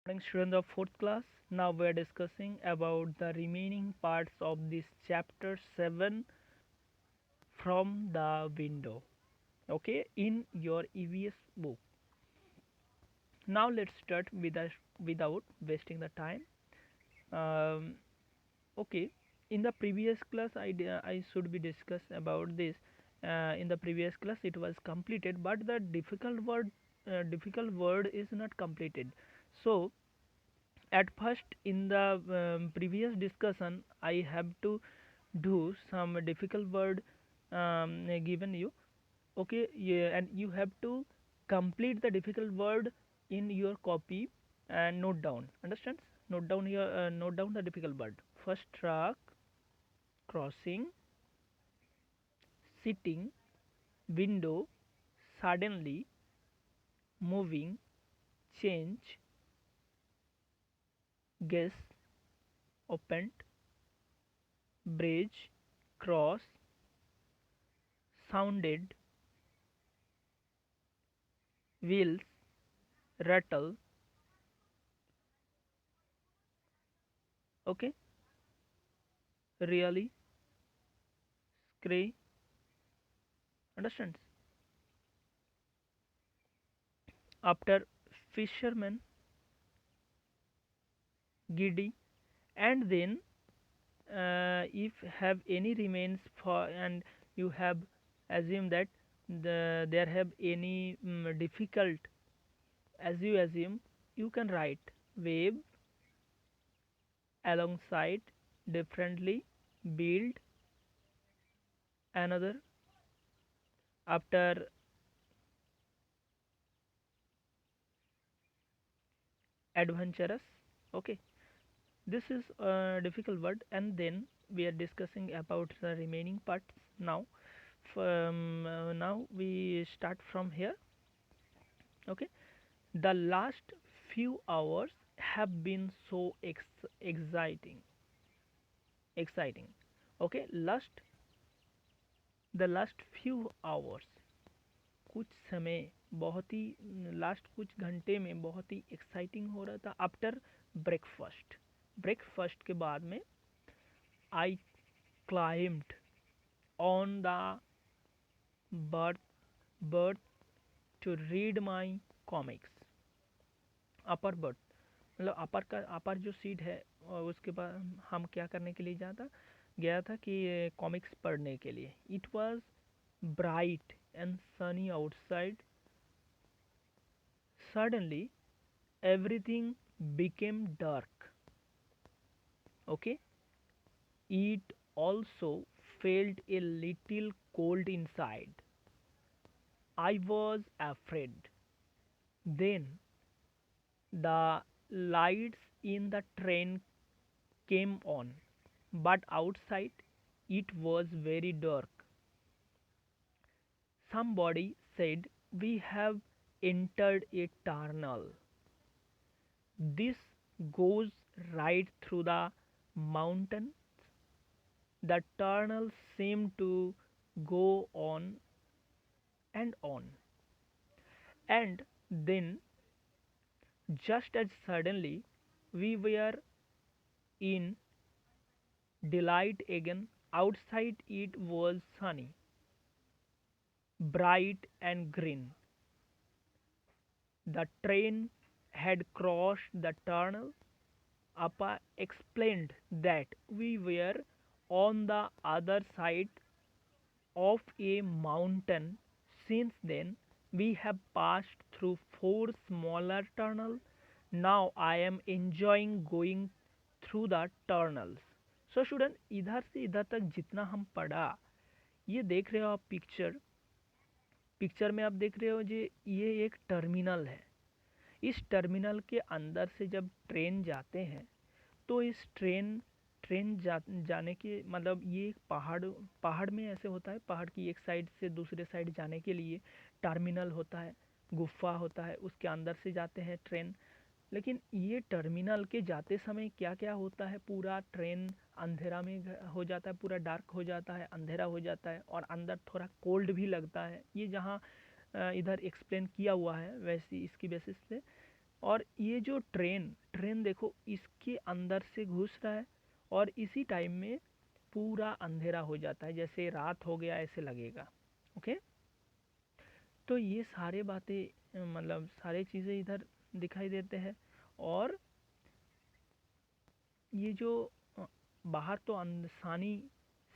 Morning students of 4th class. Now we are discussing about the remaining parts of this chapter 7 from the window. Okay, in your EVS book. Now let's start without wasting the time. Um, okay, in the previous class I should be discuss about this. In the previous class it was completed, but the difficult word is not completed. So at first in the previous discussion I have to do some difficult word given you. Okay, yeah, and you have to complete the difficult word in your copy and note down, understands? Note down the difficult word. First, truck, crossing, sitting, window, suddenly, moving, change, guess, opened, bridge, cross, sounded, wheels, rattle. Okay, really, scray, understands? After fisherman, giddy, and then if have any remains for, and you have assume that there have any difficult, as you assume, you can write wave, alongside, differently, build, another. After adventurous. Okay, this is a difficult word, and then we are discussing about the remaining parts now. Now we start from here. Okay, the last few hours have been so exciting, exciting. Okay, the last few hours, कुछ समय बहुत ही, last कुछ घंटे में बहुत ही exciting हो रहा था. आफ्टर ब्रेकफास्ट, ब्रेकफास्ट के बाद में I climbed on the berth berth to read my comics. Upper berth मतलब अपर का अपर जो सीट है, और उसके बाद हम क्या करने के लिए गया था कि कॉमिक्स पढ़ने के लिए. It was bright and Sunny outside. Suddenly, everything became dark. Okay, it also felt a little cold inside. I was afraid. Then the lights in the train came on, but outside it was very dark. Somebody said, "We have entered a tunnel. This goes right through the mountain." The tunnel seemed to go on and on. And then, just as suddenly, we were in delight again. Outside it was sunny, bright and green. The train had crossed the tunnel. Appa explained that we were on the other side of a mountain. Since then, we have passed through four smaller tunnels. Now I am enjoying going through the tunnels. So student, इधर से इधर तक जितना हम पढ़ा, ये देख रहे हो आप पिक्चर. पिक्चर में आप देख रहे हो जी, ये एक टर्मिनल है. इस टर्मिनल के अंदर से जब ट्रेन जाते हैं, तो इस जाने के मतलब ये एक पहाड़ पहाड़ में ऐसे होता है. पहाड़ की एक साइड से दूसरे साइड जाने के लिए टर्मिनल होता है, गुफा होता है, उसके अंदर से जाते हैं ट्रेन. लेकिन ये टर्मिनल के जाते समय क्या क्या होता है, पूरा ट्रेन अंधेरा में हो जाता है, पूरा डार्क हो जाता है, अंधेरा हो जाता है, और अंदर थोड़ा कोल्ड भी लगता है. ये जहाँ इधर एक्सप्लेन किया हुआ है वैसे इसकी बेसिस पे. और ये जो ट्रेन ट्रेन देखो इसके अंदर से घुस रहा है और इसी टाइम में पूरा अंधेरा हो जाता है, जैसे रात हो गया ऐसे लगेगा। ओके, तो ये सारे बातें मतलब सारे चीज़ें इधर दिखाई देते हैं। और ये जो अ, बाहर तो सनी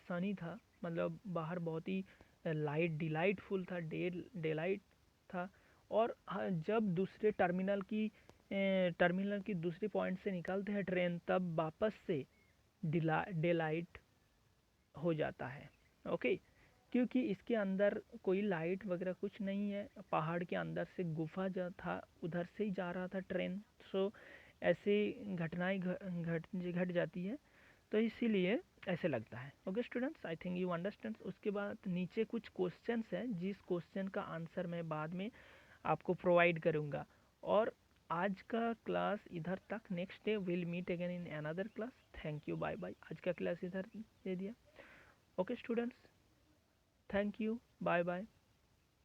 सनी था, मतलब बाहर बहुत ही लाइट डिलाइटफुल था, डे लाइट था। और जब दूसरे टर्मिनल की दूसरे पॉइंट से निकलते हैं ट्रेन, तब वापस से डे लाइट हो जाता है। ओके, क्योंकि इसके अंदर कोई लाइट वगैरह कुछ नहीं है, पहाड़ के अंदर से गुफा जो था उधर से ही जा रहा था ट्रेन। सो ऐसे घटनाएं घट जाती है, तो इसीलिए ऐसे लगता है। Okay students, I think you understand. उसके बाद नीचे कुछ क्वेश्चंस हैं, जिस क्वेश्चन का आंसर मैं बाद में आपको प्रोवाइड करूँगा। और आज का क्लास इधर तक, next day will meet again in another class. Thank you, bye bye. आज का क्लास इधर दे दिया। Okay students, thank you, bye bye.